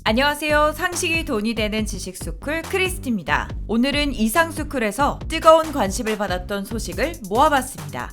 안녕하세요. 상식이 돈이 되는 지식스쿨 크리스티입니다. 오늘은 이상스쿨에서 뜨거운 관심을 받았던 소식을 모아봤습니다.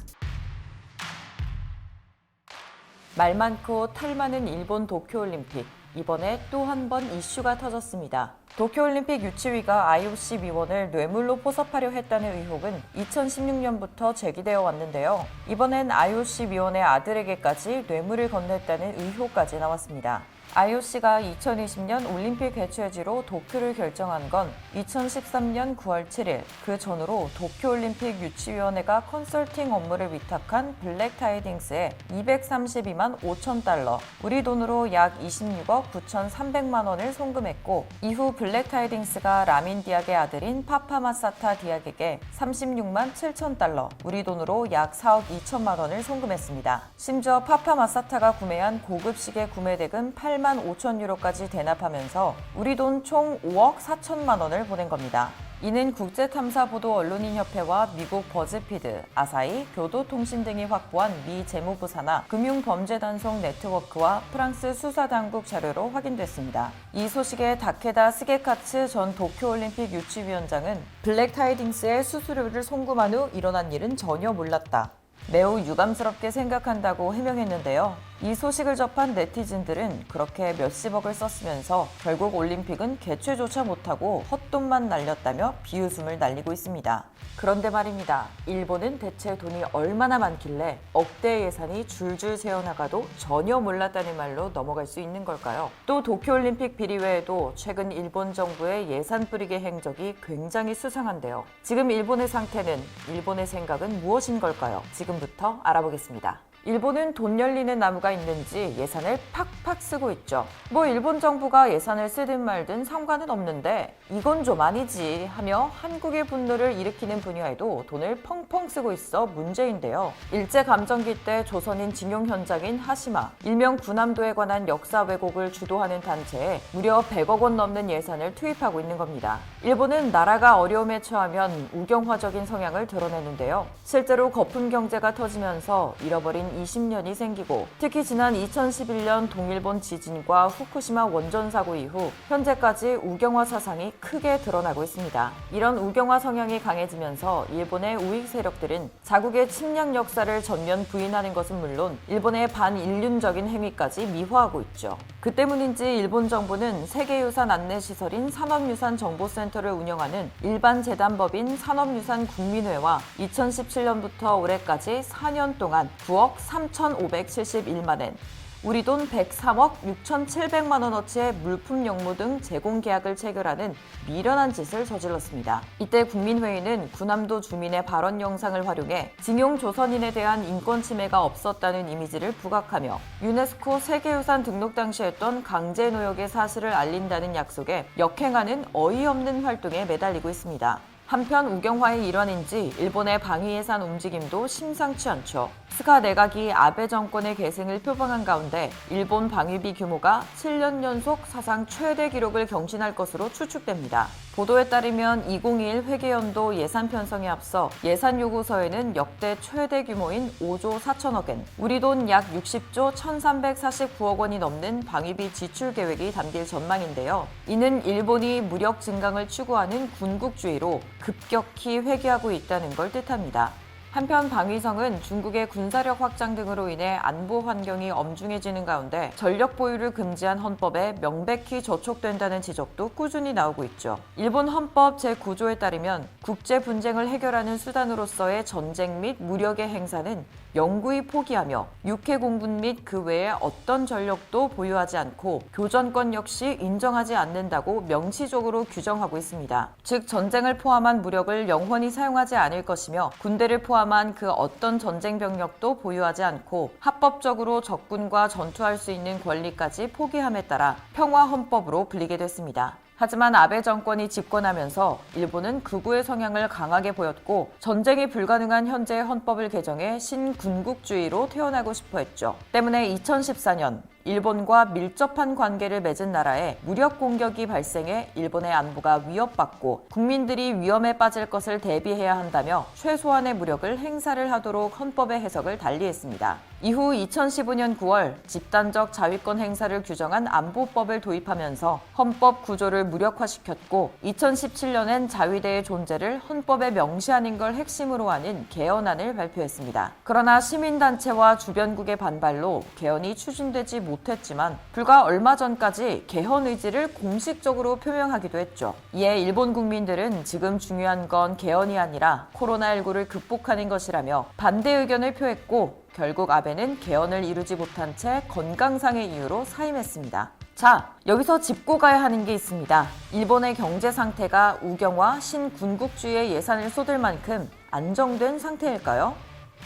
말 많고 탈 많은 일본 도쿄올림픽. 이번에 또 한 번 이슈가 터졌습니다. 도쿄올림픽 유치위가 IOC 위원을 뇌물로 포섭하려 했다는 의혹은 2016년부터 제기되어 왔는데요. 이번엔 IOC 위원의 아들에게까지 뇌물을 건넸다는 의혹까지 나왔습니다. IOC가 2020년 올림픽 개최지로 도쿄를 결정한 건 2013년 9월 7일, 그 전으로 도쿄올림픽 유치위원회가 컨설팅 업무를 위탁한 블랙타이딩스에 232만 5천 달러, 우리 돈으로 약 26억 9,300만 원을 송금했고, 이후 블랙타이딩스가 라민 디악의 아들인 파파마사타 디악에게 36만 7천 달러, 우리 돈으로 약 4억 2천만 원을 송금했습니다. 심지어 파파마사타가 구매한 고급 시계 구매 대금 8만 5천 유로까지 대납하면서 우리 돈 총 5억 4천만 원을 보낸 겁니다. 이는 국제탐사보도 언론인협회와 미국 버즈피드, 아사히, 교도통신 등이 확보한 미 재무부 산하 금융범죄단속 네트워크와 프랑스 수사당국 자료로 확인됐습니다. 이 소식에 다케다 스게카츠 전 도쿄올림픽 유치위원장은 블랙타이딩스의 수수료를 송금한 후 일어난 일은 전혀 몰랐다. 매우 유감스럽게 생각한다고 해명했는데요. 이 소식을 접한 네티즌들은 그렇게 몇십억을 썼으면서 결국 올림픽은 개최조차 못하고 헛돈만 날렸다며 비웃음을 날리고 있습니다. 그런데 말입니다. 일본은 대체 돈이 얼마나 많길래 억대 예산이 줄줄 새어나가도 전혀 몰랐다는 말로 넘어갈 수 있는 걸까요? 또 도쿄올림픽 비리 외에도 최근 일본 정부의 예산 뿌리기 행적이 굉장히 수상한데요. 지금 일본의 상태는, 일본의 생각은 무엇인 걸까요? 지금부터 알아보겠습니다. 일본은 돈 열리는 나무가 있는지 예산을 팍팍 쓰고 있죠. 일본 정부가 예산을 쓰든 말든 상관은 없는데 이건 좀 아니지 하며 한국의 분노를 일으키는 분야에도 돈을 펑펑 쓰고 있어 문제인데요. 일제감정기 때 조선인 징용 현장인 하시마, 일명 군함도에 관한 역사 왜곡을 주도하는 단체에 무려 100억 원 넘는 예산을 투입하고 있는 겁니다. 일본은 나라가 어려움에 처하면 우경화적인 성향을 드러내는데요. 실제로 거품 경제가 터지면서 잃어버린 20년이 생기고, 특히 지난 2011년 동일본 지진과 후쿠시마 원전 사고 이후 현재까지 우경화 사상이 크게 드러나고 있습니다. 이런 우경화 성향이 강해지면서 일본의 우익 세력들은 자국의 침략 역사를 전면 부인하는 것은 물론 일본의 반인륜적인 행위까지 미화하고 있죠. 그 때문인지 일본 정부는 세계유산 안내시설인 산업유산정보센터를 운영하는 일반 재단법인 산업유산국민회와 2017년부터 올해까지 4년 동안 9억 3,571만 엔, 우리 돈 103억 6,700만 원어치의 물품 영무 등 제공 계약을 체결하는 미련한 짓을 저질렀습니다. 이때 국민회의는 군함도 주민의 발언 영상을 활용해 징용 조선인에 대한 인권 침해가 없었다는 이미지를 부각하며 유네스코 세계유산 등록 당시 했던 강제 노역의 사실을 알린다는 약속에 역행하는 어이없는 활동에 매달리고 있습니다. 한편 우경화의 일환인지 일본의 방위 예산 움직임도 심상치 않죠. 스가 내각이 아베 정권의 계승을 표방한 가운데 일본 방위비 규모가 7년 연속 사상 최대 기록을 경신할 것으로 추측됩니다. 보도에 따르면 2021 회계연도 예산 편성에 앞서 예산 요구서에는 역대 최대 규모인 5조 4천억 엔, 우리 돈 약 60조 1,349억 원이 넘는 방위비 지출 계획이 담길 전망인데요. 이는 일본이 무력 증강을 추구하는 군국주의로 급격히 회귀하고 있다는 걸 뜻합니다. 한편 방위성은 중국의 군사력 확장 등으로 인해 안보 환경이 엄중해지는 가운데 전력 보유를 금지한 헌법에 명백히 저촉된다는 지적도 꾸준히 나오고 있죠. 일본 헌법 제9조에 따르면 국제 분쟁을 해결하는 수단으로서의 전쟁 및 무력의 행사는 영구히 포기하며 육해 공군 및 그 외의 어떤 전력도 보유하지 않고 교전권 역시 인정하지 않는다고 명시적으로 규정하고 있습니다. 즉 전쟁을 포함한 무력을 영원히 사용하지 않을 것이며 군대를 포함한 그 어떤 전쟁 병력도 보유하지 않고 합법적으로 적군과 전투할 수 있는 권리까지 포기함에 따라 평화헌법으로 불리게 됐습니다. 하지만 아베 정권이 집권하면서 일본은 극우의 성향을 강하게 보였고 전쟁이 불가능한 현재의 헌법을 개정해 신군국주의로 태어나고 싶어 했죠. 때문에 2014년 일본과 밀접한 관계를 맺은 나라에 무력 공격이 발생해 일본의 안보가 위협받고 국민들이 위험에 빠질 것을 대비해야 한다며 최소한의 무력을 행사를 하도록 헌법의 해석을 달리했습니다. 이후 2015년 9월 집단적 자위권 행사를 규정한 안보법을 도입하면서 헌법 구조를 무력화시켰고 2017년엔 자위대의 존재를 헌법에 명시하는 걸 핵심으로 하는 개헌안을 발표했습니다. 그러나 시민단체와 주변국의 반발로 개헌이 추진되지 못했지만 불과 얼마 전까지 개헌 의지를 공식적으로 표명하기도 했죠. 이에 일본 국민들은 지금 중요한 건 개헌이 아니라 코로나19를 극복하는 것이라며 반대 의견을 표했고 결국 아베는 개헌을 이루지 못한 채 건강상의 이유로 사임했습니다. 자, 여기서 짚고 가야 하는 게 있습니다. 일본의 경제 상태가 우경화 신군국주의에 예산을 쏟을 만큼 안정된 상태일까요?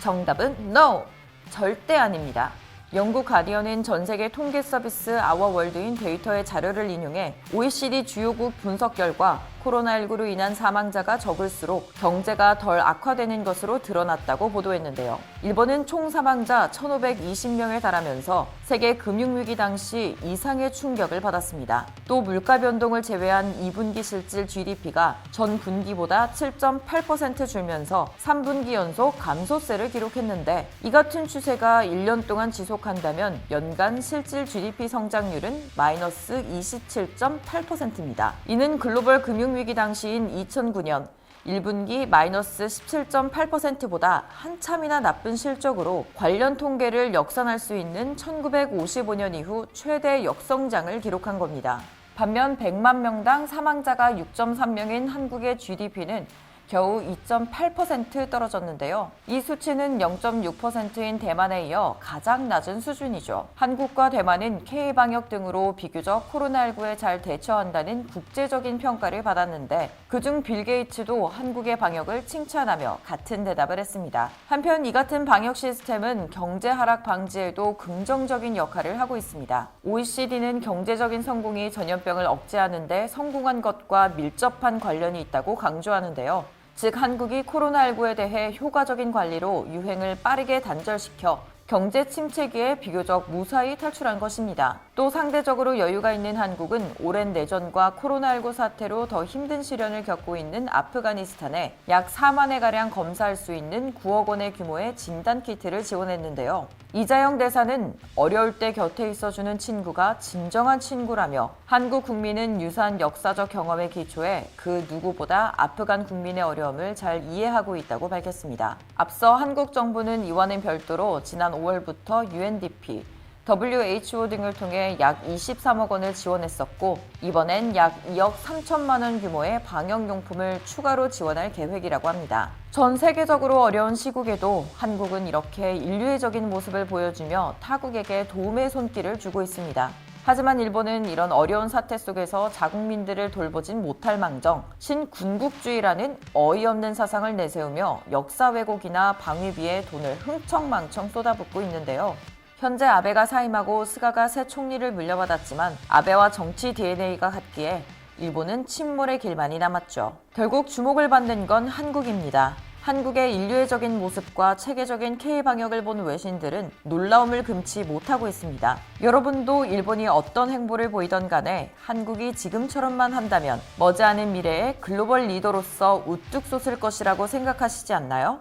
정답은 NO! 절대 아닙니다. 영국 가디언은 전 세계 통계 서비스 아워월드인 데이터의 자료를 인용해 OECD 주요국 분석 결과 코로나19로 인한 사망자가 적을수록 경제가 덜 악화되는 것으로 드러났다고 보도했는데요. 일본은 총 사망자 1,520명에 달하면서 세계 금융위기 당시 이상의 충격을 받았습니다. 또 물가 변동을 제외한 2분기 실질 GDP가 전 분기보다 7.8% 줄면서 3분기 연속 감소세를 기록했는데 이 같은 추세가 1년 동안 지속한다면 연간 실질 GDP 성장률은 마이너스 27.8%입니다. 이는 글로벌 금융위기 당시인 2009년 1분기 마이너스 17.8%보다 한참이나 나쁜 실적으로 관련 통계를 역산할 수 있는 1955년 이후 최대 역성장을 기록한 겁니다. 반면 100만 명당 사망자가 6.3명인 한국의 GDP는 겨우 2.8% 떨어졌는데요. 이 수치는 0.6%인 대만에 이어 가장 낮은 수준이죠. 한국과 대만은 K방역 등으로 비교적 코로나19에 잘 대처한다는 국제적인 평가를 받았는데 그중 빌 게이츠도 한국의 방역을 칭찬하며 같은 대답을 했습니다. 한편 이 같은 방역 시스템은 경제 하락 방지에도 긍정적인 역할을 하고 있습니다. OECD는 경제적인 성공이 전염병을 억제하는 데 성공한 것과 밀접한 관련이 있다고 강조하는데요. 즉 한국이 코로나19에 대해 효과적인 관리로 유행을 빠르게 단절시켜 경제 침체기에 비교적 무사히 탈출한 것입니다. 또 상대적으로 여유가 있는 한국은 오랜 내전과 코로나19 사태로 더 힘든 시련을 겪고 있는 아프가니스탄에 약 4만회 가량 검사할 수 있는 9억 원의 규모의 진단키트를 지원했는데요. 이자영 대사는 어려울 때 곁에 있어주는 친구가 진정한 친구라며 한국 국민은 유사한 역사적 경험에 기초해 그 누구보다 아프간 국민의 어려움을 잘 이해하고 있다고 밝혔습니다. 앞서 한국 정부는 이와는 별도로 지난 5월부터 UNDP, WHO 등을 통해 약 23억 원을 지원했었고 이번엔 약 2억 3천만 원 규모의 방역용품을 추가로 지원할 계획이라고 합니다. 전 세계적으로 어려운 시국에도 한국은 이렇게 인류애적인 모습을 보여주며 타국에게 도움의 손길을 주고 있습니다. 하지만 일본은 이런 어려운 사태 속에서 자국민들을 돌보진 못할 망정 신군국주의라는 어이없는 사상을 내세우며 역사 왜곡이나 방위비에 돈을 흥청망청 쏟아붓고 있는데요. 현재 아베가 사임하고 스가가 새 총리를 물려받았지만 아베와 정치 DNA가 같기에 일본은 침몰의 길만이 남았죠. 결국 주목을 받는 건 한국입니다. 한국의 인류애적인 모습과 체계적인 K방역을 본 외신들은 놀라움을 금치 못하고 있습니다. 여러분도 일본이 어떤 행보를 보이던 간에 한국이 지금처럼만 한다면 머지않은 미래에 글로벌 리더로서 우뚝 솟을 것이라고 생각하시지 않나요?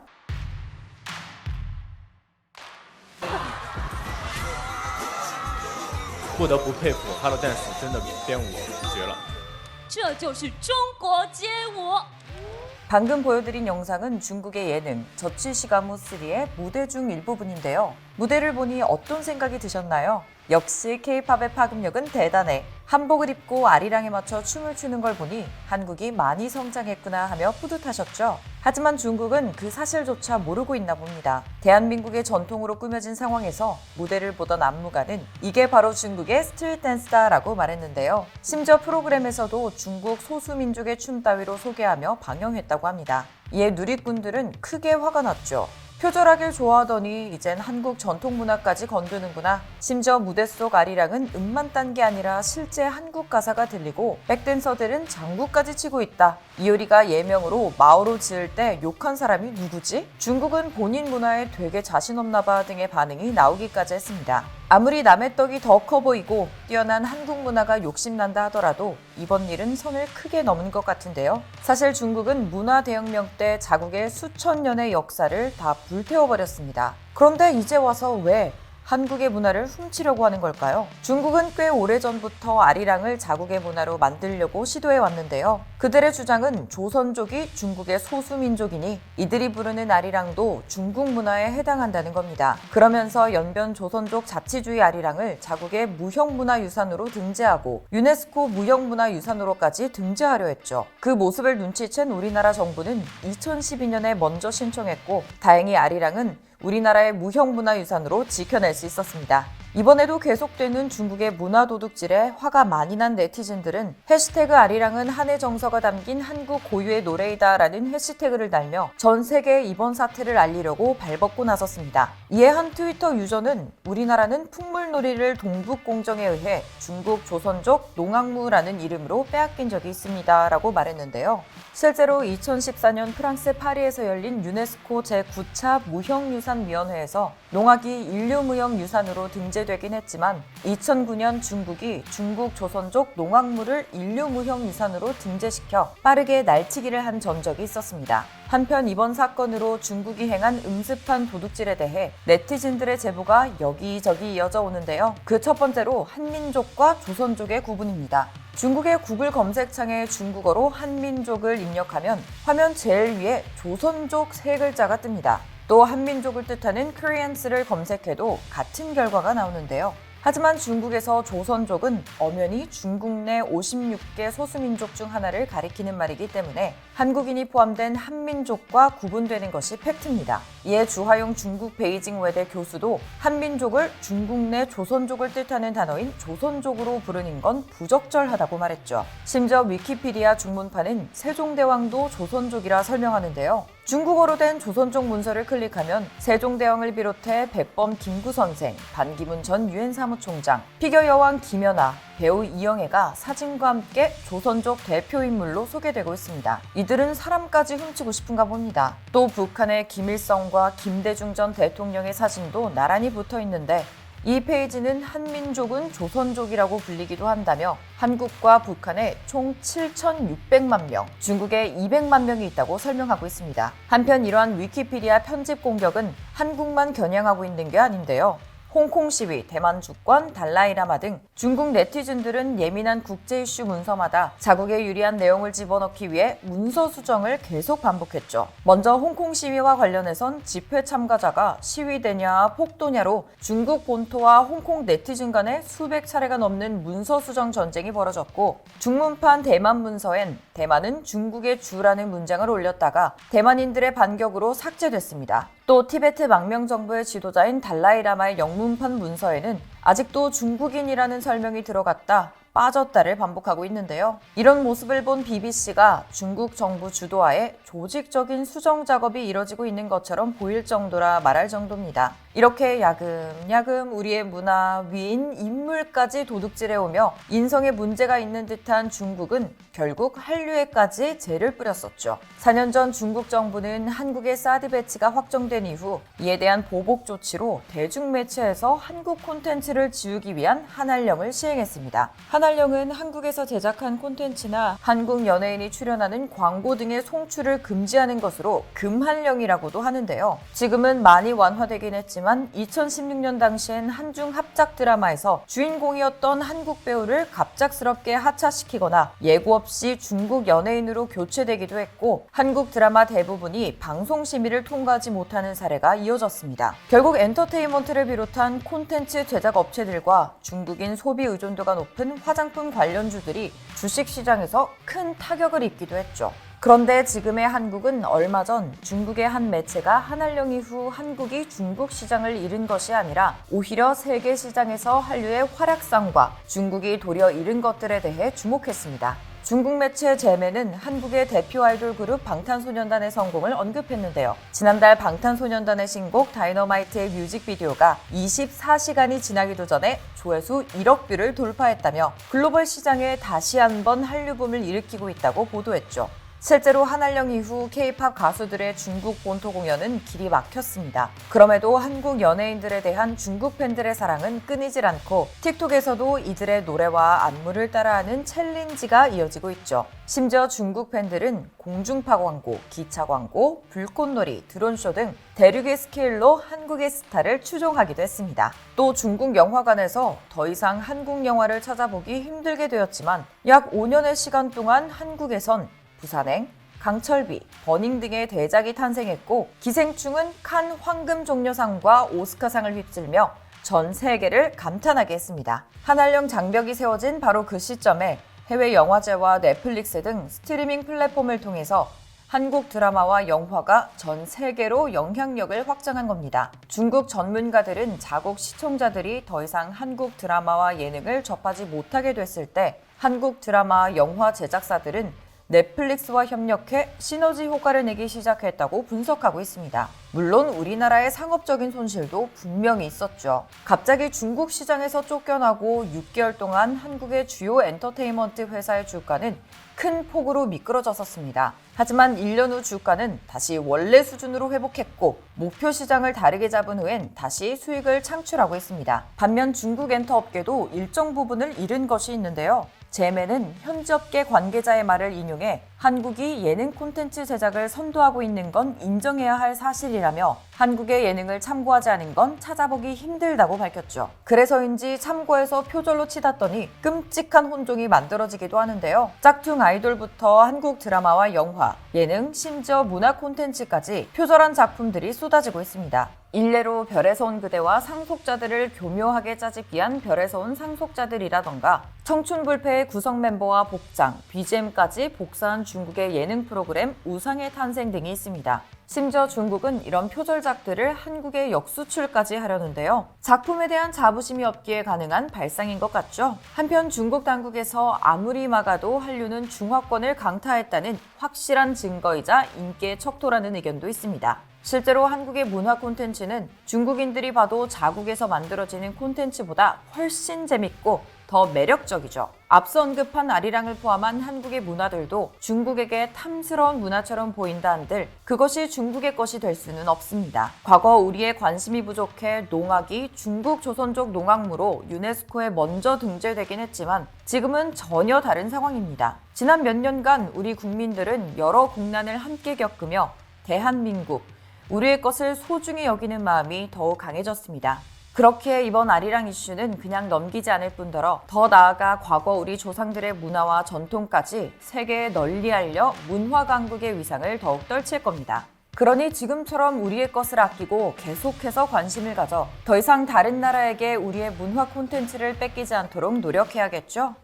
不得不佩服 Hello Dance 真的编舞绝了。这就是中国街舞。 방금 보여드린 영상은 중국의 예능 저취시가무 3의 무대 중 일부분인데요. 무대를 보니 어떤 생각이 드셨나요? 역시 K-팝의 파급력은 대단해. 한복을 입고 아리랑에 맞춰 춤을 추는 걸 보니 한국이 많이 성장했구나 하며 뿌듯하셨죠? 하지만 중국은 그 사실조차 모르고 있나 봅니다. 대한민국의 전통으로 꾸며진 상황에서 무대를 보던 안무가는 이게 바로 중국의 스트릿 댄스다라고 말했는데요. 심지어 프로그램에서도 중국 소수민족의 춤 따위로 소개하며 방영했다고 합니다. 이에 누리꾼들은 크게 화가 났죠. 표절하길 좋아하더니 이젠 한국 전통 문화까지 건드는구나. 심지어 무대 속 아리랑은 음만 딴 게 아니라 실제 한국 가사가 들리고 백댄서들은 장구까지 치고 있다. 이효리가 예명으로 마오로 지을 때 욕한 사람이 누구지? 중국은 본인 문화에 되게 자신 없나 봐 등의 반응이 나오기까지 했습니다. 아무리 남의 떡이 더 커 보이고 뛰어난 한국 문화가 욕심난다 하더라도 이번 일은 선을 크게 넘은 것 같은데요. 사실 중국은 문화 대혁명 때 자국의 수천 년의 역사를 다 불태워버렸습니다. 그런데 이제 와서 왜 한국의 문화를 훔치려고 하는 걸까요? 중국은 꽤 오래전부터 아리랑을 자국의 문화로 만들려고 시도해 왔는데요. 그들의 주장은 조선족이 중국의 소수민족이니 이들이 부르는 아리랑도 중국 문화에 해당한다는 겁니다. 그러면서 연변 조선족 자치주의 아리랑을 자국의 무형문화유산으로 등재하고 유네스코 무형문화유산으로까지 등재하려 했죠. 그 모습을 눈치챈 우리나라 정부는 2012년에 먼저 신청했고 다행히 아리랑은 우리나라의 무형문화유산으로 지켜낼 수 있었습니다. 이번에도 계속되는 중국의 문화도둑질에 화가 많이 난 네티즌들은 해시태그 아리랑은 한의 정서가 담긴 한국 고유의 노래이다 라는 해시태그를 달며 전 세계에 이번 사태를 알리려고 발벗고 나섰습니다. 이에 한 트위터 유저는 우리나라는 풍물놀이를 동북공정에 의해 중국 조선족 농악무라는 이름으로 빼앗긴 적이 있습니다 라고 말했는데요. 실제로 2014년 프랑스 파리에서 열린 유네스코 제9차 무형유산위원회에서 농악이 인류무형유산으로 등재되긴 했지만 2009년 중국이 중국 조선족 농악무를 인류무형유산으로 등재시켜 빠르게 날치기를 한 전적이 있었습니다. 한편 이번 사건으로 중국이 행한 음습한 도둑질에 대해 네티즌들의 제보가 여기저기 이어져 오는데요. 그 첫 번째로 한민족과 조선족의 구분입니다. 중국의 구글 검색창에 중국어로 한민족을 입력하면 화면 제일 위에 조선족 세 글자가 뜹니다. 또 한민족을 뜻하는 Koreans를 검색해도 같은 결과가 나오는데요. 하지만 중국에서 조선족은 엄연히 중국 내 56개 소수민족 중 하나를 가리키는 말이기 때문에 한국인이 포함된 한민족과 구분되는 것이 팩트입니다. 이에 주하용 중국 베이징 외대 교수도 한민족을 중국 내 조선족을 뜻하는 단어인 조선족으로 부르는 건 부적절하다고 말했죠. 심지어 위키피디아 중문판은 세종대왕도 조선족이라 설명하는데요. 중국어로 된 조선족 문서를 클릭하면 세종대왕을 비롯해 백범 김구선생, 반기문 전 유엔 사무총장, 피겨 여왕 김연아, 배우 이영애가 사진과 함께 조선족 대표인물로 소개되고 있습니다. 이들은 사람까지 훔치고 싶은가 봅니다. 또 북한의 김일성과 김대중 전 대통령의 사진도 나란히 붙어 있는데 이 페이지는 한민족은 조선족이라고 불리기도 한다며 한국과 북한에 총 7,600만 명, 중국에 200만 명이 있다고 설명하고 있습니다. 한편 이러한 위키피디아 편집 공격은 한국만 겨냥하고 있는 게 아닌데요. 홍콩 시위, 대만 주권, 달라이라마 등 중국 네티즌들은 예민한 국제 이슈 문서마다 자국에 유리한 내용을 집어넣기 위해 문서 수정을 계속 반복했죠. 먼저 홍콩 시위와 관련해선 집회 참가자가 시위대냐 폭도냐로 중국 본토와 홍콩 네티즌 간에 수백 차례가 넘는 문서 수정 전쟁이 벌어졌고 중문판 대만 문서엔 대만은 중국의 주라는 문장을 올렸다가 대만인들의 반격으로 삭제됐습니다. 또 티베트 망명정부의 지도자인 달라이라마의 영문판 문서에는 아직도 중국인이라는 설명이 들어갔다, 빠졌다를 반복하고 있는데요. 이런 모습을 본 BBC가 중국 정부 주도하에 조직적인 수정 작업이 이뤄지고 있는 것처럼 보일 정도라 말할 정도입니다. 이렇게 야금야금 우리의 문화, 위인, 인물까지 도둑질해오며 인성에 문제가 있는 듯한 중국은 결국 한류에까지 재를 뿌렸었죠. 4년 전 중국 정부는 한국의 사드 배치가 확정된 이후 이에 대한 보복 조치로 대중매체에서 한국 콘텐츠를 지우기 위한 한한령을 시행했습니다. 한한령은 한국에서 제작한 콘텐츠나 한국 연예인이 출연하는 광고 등의 송출을 금지하는 것으로 금한령이라고도 하는데요. 지금은 많이 완화되긴 했지만 2016년 당시엔 한중 합작 드라마에서 주인공이었던 한국 배우를 갑작스럽게 하차시키거나 예고 없이 중국 연예인으로 교체되기도 했고 한국 드라마 대부분이 방송 심의를 통과하지 못하는 사례가 이어졌습니다. 결국 엔터테인먼트를 비롯한 콘텐츠 제작 업체들과 중국인 소비 의존도가 높은 화장품 관련주들이 주식시장에서 큰 타격을 입기도 했죠. 그런데 지금의 한국은 얼마 전 중국의 한 매체가 한한령 이후 한국이 중국 시장을 잃은 것이 아니라 오히려 세계 시장에서 한류의 활약상과 중국이 도리어 잃은 것들에 대해 주목했습니다. 중국 매체 재매는 한국의 대표 아이돌 그룹 방탄소년단의 성공을 언급했는데요. 지난달 방탄소년단의 신곡 다이너마이트의 뮤직비디오가 24시간이 지나기도 전에 조회수 1억 뷰를 돌파했다며 글로벌 시장에 다시 한번 한류붐을 일으키고 있다고 보도했죠. 실제로 한알령 이후 K-팝 가수들의 중국 본토 공연은 길이 막혔습니다. 그럼에도 한국 연예인들에 대한 중국 팬들의 사랑은 끊이질 않고 틱톡에서도 이들의 노래와 안무를 따라하는 챌린지가 이어지고 있죠. 심지어 중국 팬들은 공중파 광고, 기차 광고, 불꽃놀이, 드론쇼 등 대륙의 스케일로 한국의 스타를 추종하기도 했습니다. 또 중국 영화관에서 더 이상 한국 영화를 찾아보기 힘들게 되었지만 약 5년의 시간 동안 한국에선 부산행, 강철비, 버닝 등의 대작이 탄생했고 기생충은 칸 황금종려상과 오스카상을 휩쓸며 전 세계를 감탄하게 했습니다. 한알령 장벽이 세워진 바로 그 시점에 해외 영화제와 넷플릭스 등 스트리밍 플랫폼을 통해서 한국 드라마와 영화가 전 세계로 영향력을 확장한 겁니다. 중국 전문가들은 자국 시청자들이 더 이상 한국 드라마와 예능을 접하지 못하게 됐을 때 한국 드라마, 영화 제작사들은 넷플릭스와 협력해 시너지 효과를 내기 시작했다고 분석하고 있습니다. 물론 우리나라의 상업적인 손실도 분명히 있었죠. 갑자기 중국 시장에서 쫓겨나고 6개월 동안 한국의 주요 엔터테인먼트 회사의 주가는 큰 폭으로 미끄러졌었습니다. 하지만 1년 후 주가는 다시 원래 수준으로 회복했고 목표 시장을 다르게 잡은 후엔 다시 수익을 창출하고 있습니다. 반면 중국 엔터업계도 일정 부분을 잃은 것이 있는데요. 재매는 현지 업계 관계자의 말을 인용해 한국이 예능 콘텐츠 제작을 선도하고 있는 건 인정해야 할 사실이라며 한국의 예능을 참고하지 않은 건 찾아보기 힘들다고 밝혔죠. 그래서인지 참고해서 표절로 치닫더니 끔찍한 혼종이 만들어지기도 하는데요. 짝퉁 아이돌부터 한국 드라마와 영화, 예능, 심지어 문화 콘텐츠까지 표절한 작품들이 쏟아지고 있습니다. 일례로 별에서 온 그대와 상속자들을 교묘하게 짜집기 한 별에서 온 상속자들이라던가 청춘불패의 구성 멤버와 복장, BGM까지 복사한 중국의 예능 프로그램 우상의 탄생 등이 있습니다. 심지어 중국은 이런 표절작들을 한국에 역수출까지 하려는데요. 작품에 대한 자부심이 없기에 가능한 발상인 것 같죠? 한편 중국 당국에서 아무리 막아도 한류는 중화권을 강타했다는 확실한 증거이자 인기의 척도라는 의견도 있습니다. 실제로 한국의 문화 콘텐츠는 중국인들이 봐도 자국에서 만들어지는 콘텐츠보다 훨씬 재밌고 더 매력적이죠. 앞서 언급한 아리랑을 포함한 한국의 문화들도 중국에게 탐스러운 문화처럼 보인다 한들 그것이 중국의 것이 될 수는 없습니다. 과거 우리의 관심이 부족해 농악이 중국 조선족 농악물로 유네스코에 먼저 등재되긴 했지만 지금은 전혀 다른 상황입니다. 지난 몇 년간 우리 국민들은 여러 국난을 함께 겪으며 대한민국, 우리의 것을 소중히 여기는 마음이 더욱 강해졌습니다. 그렇게 이번 아리랑 이슈는 그냥 넘기지 않을 뿐더러 더 나아가 과거 우리 조상들의 문화와 전통까지 세계에 널리 알려 문화 강국의 위상을 더욱 떨칠 겁니다. 그러니 지금처럼 우리의 것을 아끼고 계속해서 관심을 가져 더 이상 다른 나라에게 우리의 문화 콘텐츠를 뺏기지 않도록 노력해야겠죠?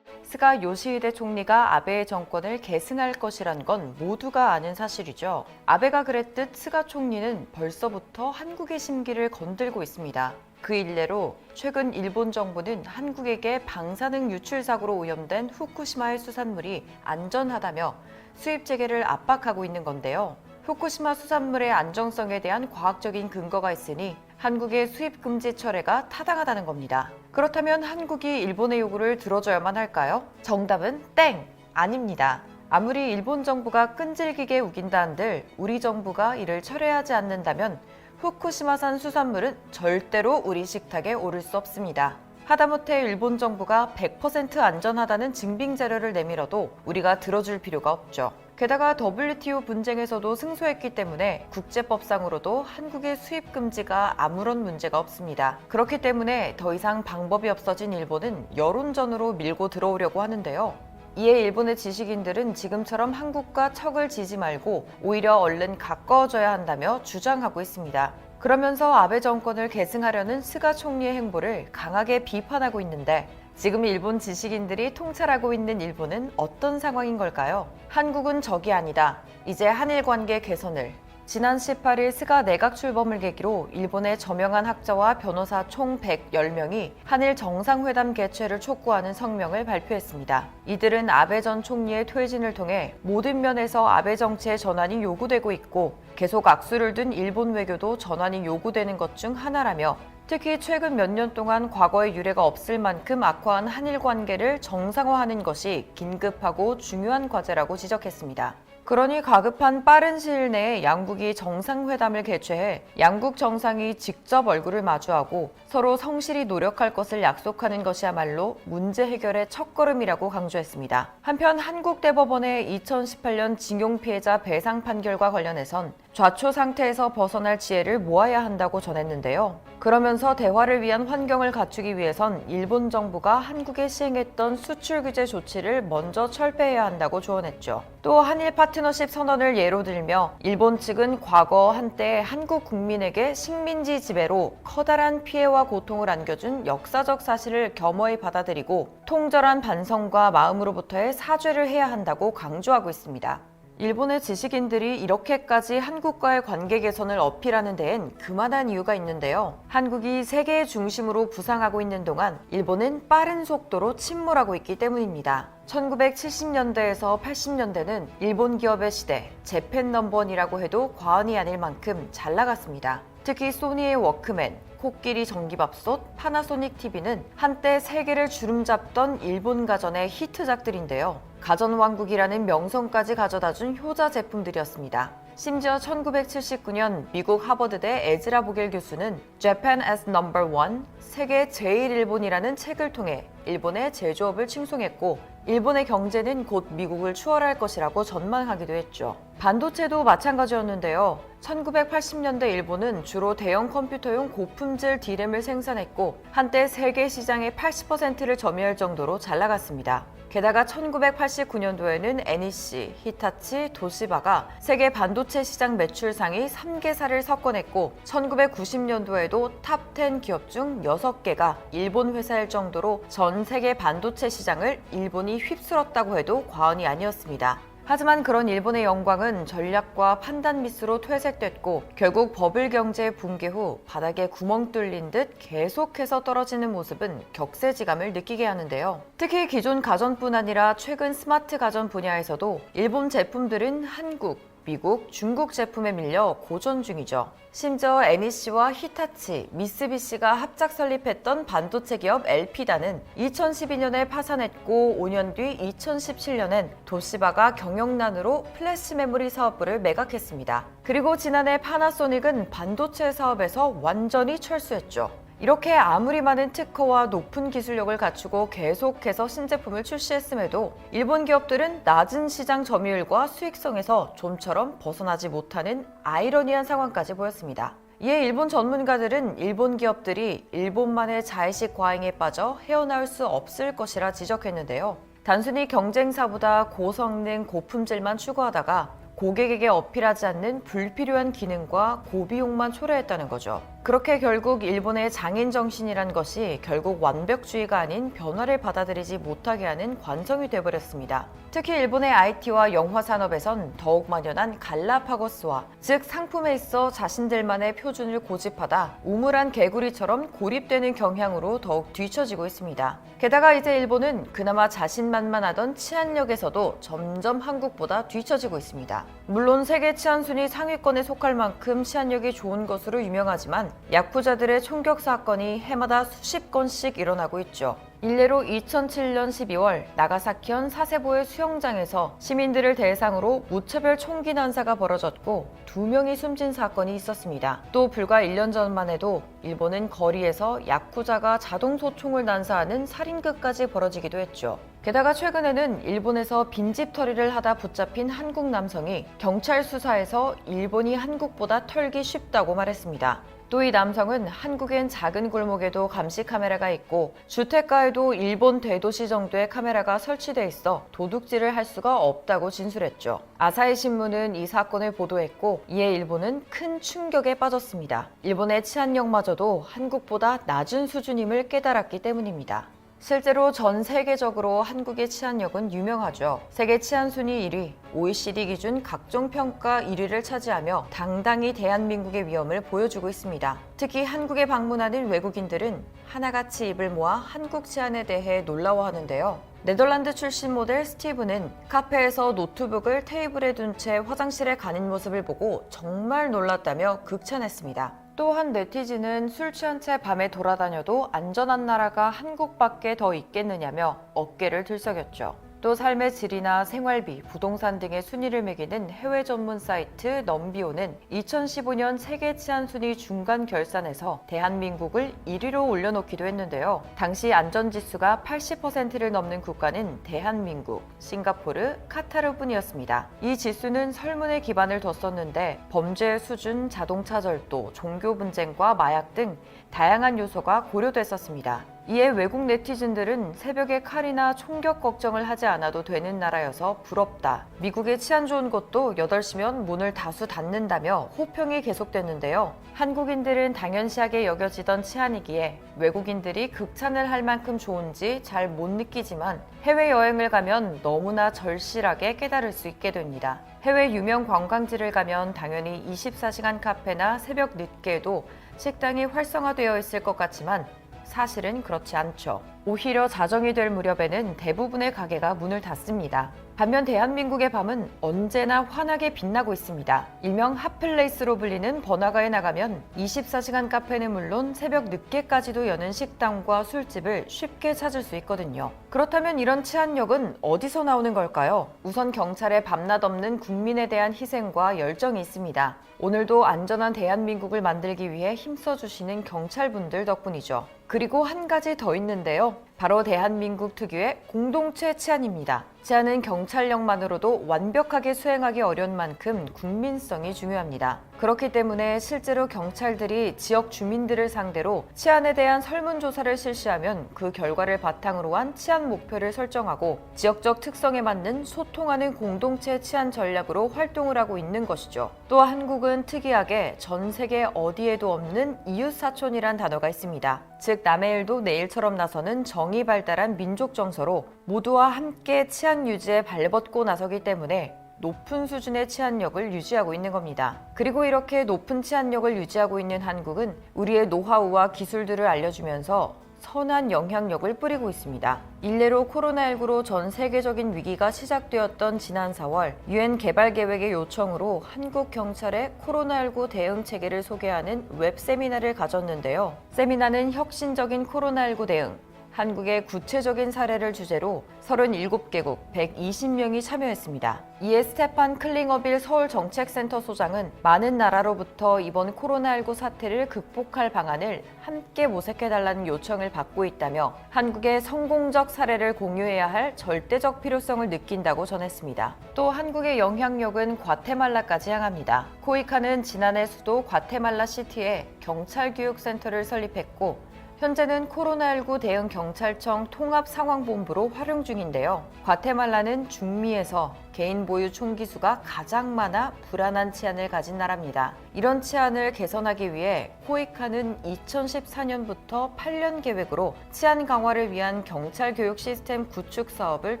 스가 요시히데 총리가 아베의 정권을 계승할 것이란 건 모두가 아는 사실이죠. 아베가 그랬듯 스가 총리는 벌써부터 한국의 심기를 건들고 있습니다. 그 일례로 최근 일본 정부는 한국에게 방사능 유출 사고로 오염된 후쿠시마의 수산물이 안전하다며 수입 재개를 압박하고 있는 건데요. 후쿠시마 수산물의 안정성에 대한 과학적인 근거가 있으니 한국의 수입 금지 철회가 타당하다는 겁니다. 그렇다면 한국이 일본의 요구를 들어줘야만 할까요? 정답은 땡! 아닙니다. 아무리 일본 정부가 끈질기게 우긴다 한들 우리 정부가 이를 철회하지 않는다면 후쿠시마산 수산물은 절대로 우리 식탁에 오를 수 없습니다. 하다못해 일본 정부가 100% 안전하다는 증빙 자료를 내밀어도 우리가 들어줄 필요가 없죠. 게다가 WTO 분쟁에서도 승소했기 때문에 국제법상으로도 한국의 수입 금지가 아무런 문제가 없습니다. 그렇기 때문에 더 이상 방법이 없어진 일본은 여론전으로 밀고 들어오려고 하는데요. 이에 일본의 지식인들은 지금처럼 한국과 척을 지지 말고 오히려 얼른 가까워져야 한다며 주장하고 있습니다. 그러면서 아베 정권을 계승하려는 스가 총리의 행보를 강하게 비판하고 있는데 지금 일본 지식인들이 통찰하고 있는 일본은 어떤 상황인 걸까요? 한국은 적이 아니다. 이제 한일 관계 개선을, 지난 18일 스가 내각 출범을 계기로 일본의 저명한 학자와 변호사 총 110명이 한일 정상회담 개최를 촉구하는 성명을 발표했습니다. 이들은 아베 전 총리의 퇴진을 통해 모든 면에서 아베 정치의 전환이 요구되고 있고 계속 악수를 둔 일본 외교도 전환이 요구되는 것 중 하나라며 특히 최근 몇 년 동안 과거의 유례가 없을 만큼 악화한 한일 관계를 정상화하는 것이 긴급하고 중요한 과제라고 지적했습니다. 그러니 가급한 빠른 시일 내에 양국이 정상회담을 개최해 양국 정상이 직접 얼굴을 마주하고 서로 성실히 노력할 것을 약속하는 것이야말로 문제 해결의 첫걸음이라고 강조했습니다. 한편 한국대법원의 2018년 징용 피해자 배상 판결과 관련해선 좌초 상태에서 벗어날 지혜를 모아야 한다고 전했는데요. 그러면서 대화를 위한 환경을 갖추기 위해선 일본 정부가 한국에 시행했던 수출 규제 조치를 먼저 철폐해야 한다고 조언했죠. 또 한일 파트너십 선언을 예로 들며 일본 측은 과거 한때 한국 국민에게 식민지 지배로 커다란 피해와 고통을 안겨준 역사적 사실을 겸허히 받아들이고 통절한 반성과 마음으로부터의 사죄를 해야 한다고 강조하고 있습니다. 일본의 지식인들이 이렇게까지 한국과의 관계 개선을 어필하는 데엔 그만한 이유가 있는데요. 한국이 세계의 중심으로 부상하고 있는 동안 일본은 빠른 속도로 침몰하고 있기 때문입니다. 1970년대에서 80년대는 일본 기업의 시대, 재팬 넘버원이라고 해도 과언이 아닐 만큼 잘 나갔습니다. 특히 소니의 워크맨, 코끼리 전기밥솥, 파나소닉 TV는 한때 세계를 주름잡던 일본 가전의 히트작들인데요. 가전왕국이라는 명성까지 가져다준 효자 제품들이었습니다. 심지어 1979년 미국 하버드대 에즈라 보겔 교수는 Japan as number one, 세계 제일 일본이라는 책을 통해 일본의 제조업을 칭송했고 일본의 경제는 곧 미국을 추월할 것이라고 전망하기도 했죠. 반도체도 마찬가지였는데요. 1980년대 일본은 주로 대형 컴퓨터용 고품질 D램을 생산했고 한때 세계 시장의 80%를 점유할 정도로 잘 나갔습니다. 게다가 1989년도에는 NEC, 히타치, 도시바가 세계 반도체 시장 매출 상위 3개사를 석권했고 1990년도에도 탑 10 기업 중 6개가 일본 회사일 정도로 전 세계 반도체 시장을 일본이 휩쓸었다고 해도 과언이 아니었습니다. 하지만 그런 일본의 영광은 전략과 판단 미스로 퇴색됐고 결국 버블 경제 붕괴 후 바닥에 구멍 뚫린 듯 계속해서 떨어지는 모습은 격세지감을 느끼게 하는데요. 특히 기존 가전뿐 아니라 최근 스마트 가전 분야에서도 일본 제품들은 한국, 미국, 중국 제품에 밀려 고전 중이죠. 심지어 NEC와 히타치, 미쓰비시가 합작 설립했던 반도체 기업 엘피다는 2012년에 파산했고 5년 뒤 2017년엔 도시바가 경영난으로 플래시 메모리 사업부를 매각했습니다. 그리고 지난해 파나소닉은 반도체 사업에서 완전히 철수했죠. 이렇게 아무리 많은 특허와 높은 기술력을 갖추고 계속해서 신제품을 출시했음에도 일본 기업들은 낮은 시장 점유율과 수익성에서 좀처럼 벗어나지 못하는 아이러니한 상황까지 보였습니다. 이에 일본 전문가들은 일본 기업들이 일본만의 자의식 과잉에 빠져 헤어나올 수 없을 것이라 지적했는데요. 단순히 경쟁사보다 고성능, 고품질만 추구하다가 고객에게 어필하지 않는 불필요한 기능과 고비용만 초래했다는 거죠. 그렇게 결국 일본의 장인 정신이란 것이 결국 완벽주의가 아닌 변화를 받아들이지 못하게 하는 관성이 되어버렸습니다. 특히 일본의 IT와 영화 산업에선 더욱 만연한 갈라파고스화, 즉 상품에 있어 자신들만의 표준을 고집하다 우물한 개구리처럼 고립되는 경향으로 더욱 뒤처지고 있습니다. 게다가 이제 일본은 그나마 자신만만하던 치안력에서도 점점 한국보다 뒤처지고 있습니다. 물론 세계 치안 순위 상위권에 속할 만큼 치안력이 좋은 것으로 유명하지만 야쿠자들의 총격 사건이 해마다 수십 건씩 일어나고 있죠. 일례로 2007년 12월 나가사키현 사세보의 수영장에서 시민들을 대상으로 무차별 총기 난사가 벌어졌고 2명이 숨진 사건이 있었습니다. 또 불과 1년 전만 해도 일본은 거리에서 야쿠자가 자동소총을 난사하는 살인극까지 벌어지기도 했죠. 게다가 최근에는 일본에서 빈집 털이를 하다 붙잡힌 한국 남성이 경찰 수사에서 일본이 한국보다 털기 쉽다고 말했습니다. 또 이 남성은 한국엔 작은 골목에도 감시 카메라가 있고 주택가에도 일본 대도시 정도의 카메라가 설치돼 있어 도둑질을 할 수가 없다고 진술했죠. 아사히 신문은 이 사건을 보도했고 이에 일본은 큰 충격에 빠졌습니다. 일본의 치안력마저도 한국보다 낮은 수준임을 깨달았기 때문입니다. 실제로 전 세계적으로 한국의 치안력은 유명하죠. 세계 치안 순위 1위, OECD 기준 각종 평가 1위를 차지하며 당당히 대한민국의 위엄을 보여주고 있습니다. 특히 한국에 방문하는 외국인들은 하나같이 입을 모아 한국 치안에 대해 놀라워하는데요. 네덜란드 출신 모델 스티브는 카페에서 노트북을 테이블에 둔 채 화장실에 가는 모습을 보고 정말 놀랐다며 극찬했습니다. 또한 네티즌은 술 취한 채 밤에 돌아다녀도 안전한 나라가 한국밖에 더 있겠느냐며 어깨를 들썩였죠. 또 삶의 질이나 생활비, 부동산 등의 순위를 매기는 해외 전문 사이트 넘비오는 2015년 세계 치안 순위 중간 결산에서 대한민국을 1위로 올려놓기도 했는데요. 당시 안전지수가 80%를 넘는 국가는 대한민국, 싱가포르, 카타르뿐이었습니다. 이 지수는 설문에 기반을 뒀었는데 범죄 수준, 자동차 절도, 종교 분쟁과 마약 등 다양한 요소가 고려됐었습니다. 이에 외국 네티즌들은 새벽에 칼이나 총격 걱정을 하지 않아도 되는 나라여서 부럽다. 미국의 치안 좋은 곳도 8시면 문을 다수 닫는다며 호평이 계속됐는데요. 한국인들은 당연시하게 여겨지던 치안이기에 외국인들이 극찬을 할 만큼 좋은지 잘 못 느끼지만 해외여행을 가면 너무나 절실하게 깨달을 수 있게 됩니다. 해외 유명 관광지를 가면 당연히 24시간 카페나 새벽 늦게도 식당이 활성화되어 있을 것 같지만 사실은 그렇지 않죠. 오히려 자정이 될 무렵에는 대부분의 가게가 문을 닫습니다. 반면 대한민국의 밤은 언제나 환하게 빛나고 있습니다. 일명 핫플레이스로 불리는 번화가에 나가면 24시간 카페는 물론 새벽 늦게까지도 여는 식당과 술집을 쉽게 찾을 수 있거든요. 그렇다면 이런 치안력은 어디서 나오는 걸까요? 우선 경찰의 밤낮 없는 국민에 대한 희생과 열정이 있습니다. 오늘도 안전한 대한민국을 만들기 위해 힘써주시는 경찰분들 덕분이죠. 그리고 한 가지 더 있는데요. 바로 대한민국 특유의 공동체 치안입니다. 치안은 경찰력만으로도 완벽하게 수행하기 어려운 만큼 국민성이 중요합니다. 그렇기 때문에 실제로 경찰들이 지역 주민들을 상대로 치안에 대한 설문조사를 실시하면 그 결과를 바탕으로 한 치안 목표를 설정하고 지역적 특성에 맞는 소통하는 공동체 치안 전략으로 활동을 하고 있는 것이죠. 또 한국은 특이하게 전 세계 어디에도 없는 이웃사촌이란 단어가 있습니다. 즉 남의 일도 내 일처럼 나서는 정이 발달한 민족 정서로 모두와 함께 치안 유지에 발벗고 나서기 때문에 높은 수준의 치안력을 유지하고 있는 겁니다. 그리고 이렇게 높은 치안력을 유지하고 있는 한국은 우리의 노하우와 기술들을 알려주면서 선한 영향력을 뿌리고 있습니다. 일례로 코로나19로 전 세계적인 위기가 시작되었던 지난 4월 유엔 개발계획의 요청으로 한국 경찰의 코로나19 대응 체계를 소개하는 웹 세미나를 가졌는데요. 세미나는 혁신적인 코로나19 대응, 한국의 구체적인 사례를 주제로 37개국 120명이 참여했습니다. 이에 스테판 클링어빌 서울정책센터 소장은 많은 나라로부터 이번 코로나19 사태를 극복할 방안을 함께 모색해달라는 요청을 받고 있다며 한국의 성공적 사례를 공유해야 할 절대적 필요성을 느낀다고 전했습니다. 또 한국의 영향력은 과테말라까지 향합니다. 코이카는 지난해 수도 과테말라 시티에 경찰교육센터를 설립했고 현재는 코로나19 대응 경찰청 통합상황본부로 활용 중인데요. 과테말라는 중미에서 개인 보유 총기 수가 가장 많아 불안한 치안을 가진 나라입니다. 이런 치안을 개선하기 위해 코이카는 2014년부터 8년 계획으로 치안 강화를 위한 경찰 교육 시스템 구축 사업을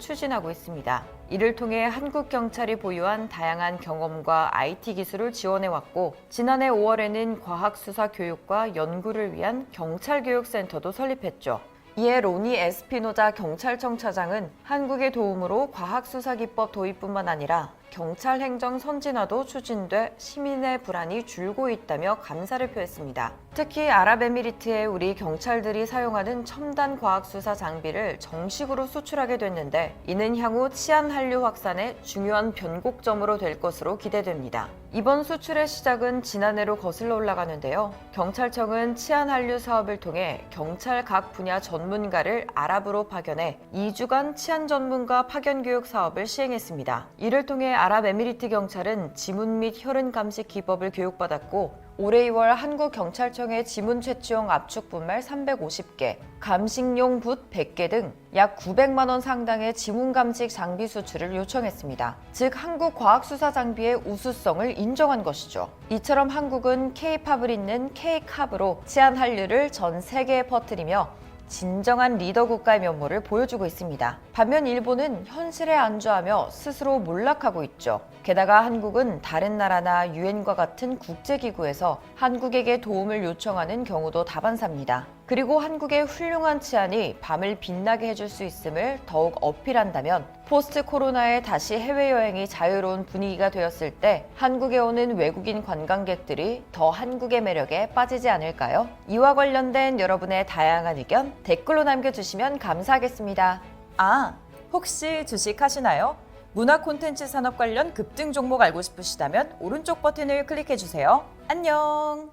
추진하고 있습니다. 이를 통해 한국 경찰이 보유한 다양한 경험과 IT 기술을 지원해왔고 지난해 5월에는 과학수사 교육과 연구를 위한 경찰교육센터도 설립했죠. 이에 로니 에스피노자 경찰청 차장은 한국의 도움으로 과학수사기법 도입뿐만 아니라 경찰 행정 선진화도 추진돼 시민의 불안이 줄고 있다며 감사를 표했습니다. 특히 아랍에미리트에 우리 경찰들이 사용하는 첨단 과학수사 장비를 정식으로 수출하게 됐는데 이는 향후 치안 한류 확산의 중요한 변곡점으로 될 것으로 기대됩니다. 이번 수출의 시작은 지난해로 거슬러 올라가는데요. 경찰청은 치안 한류 사업을 통해 경찰 각 분야 전문가를 아랍으로 파견해 2주간 치안 전문가 파견 교육 사업을 시행했습니다. 이를 통해 아랍에미리트 경찰은 지문 및 혈흔 감식 기법을 교육받았고 올해 2월 한국경찰청의 지문 채취용 압축 분말 350개, 감식용 붓 100개 등 약 900만 원 상당의 지문 감식 장비 수출을 요청했습니다. 즉 한국 과학수사 장비의 우수성을 인정한 것이죠. 이처럼 한국은 K-팝을 잇는 K-캅으로 치안 한류를 전 세계에 퍼뜨리며 진정한 리더 국가의 면모를 보여주고 있습니다. 반면 일본은 현실에 안주하며 스스로 몰락하고 있죠. 게다가 한국은 다른 나라나 유엔과 같은 국제기구에서 한국에게 도움을 요청하는 경우도 다반사입니다. 그리고 한국의 훌륭한 치안이 밤을 빛나게 해줄 수 있음을 더욱 어필한다면 포스트 코로나에 다시 해외여행이 자유로운 분위기가 되었을 때 한국에 오는 외국인 관광객들이 더 한국의 매력에 빠지지 않을까요? 이와 관련된 여러분의 다양한 의견 댓글로 남겨주시면 감사하겠습니다. 아, 혹시 주식하시나요? 문화 콘텐츠 산업 관련 급등 종목 알고 싶으시다면 오른쪽 버튼을 클릭해주세요. 안녕!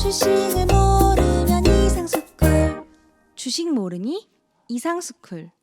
주식을 모르면 이상스쿨. 주식 모르니 이상스쿨.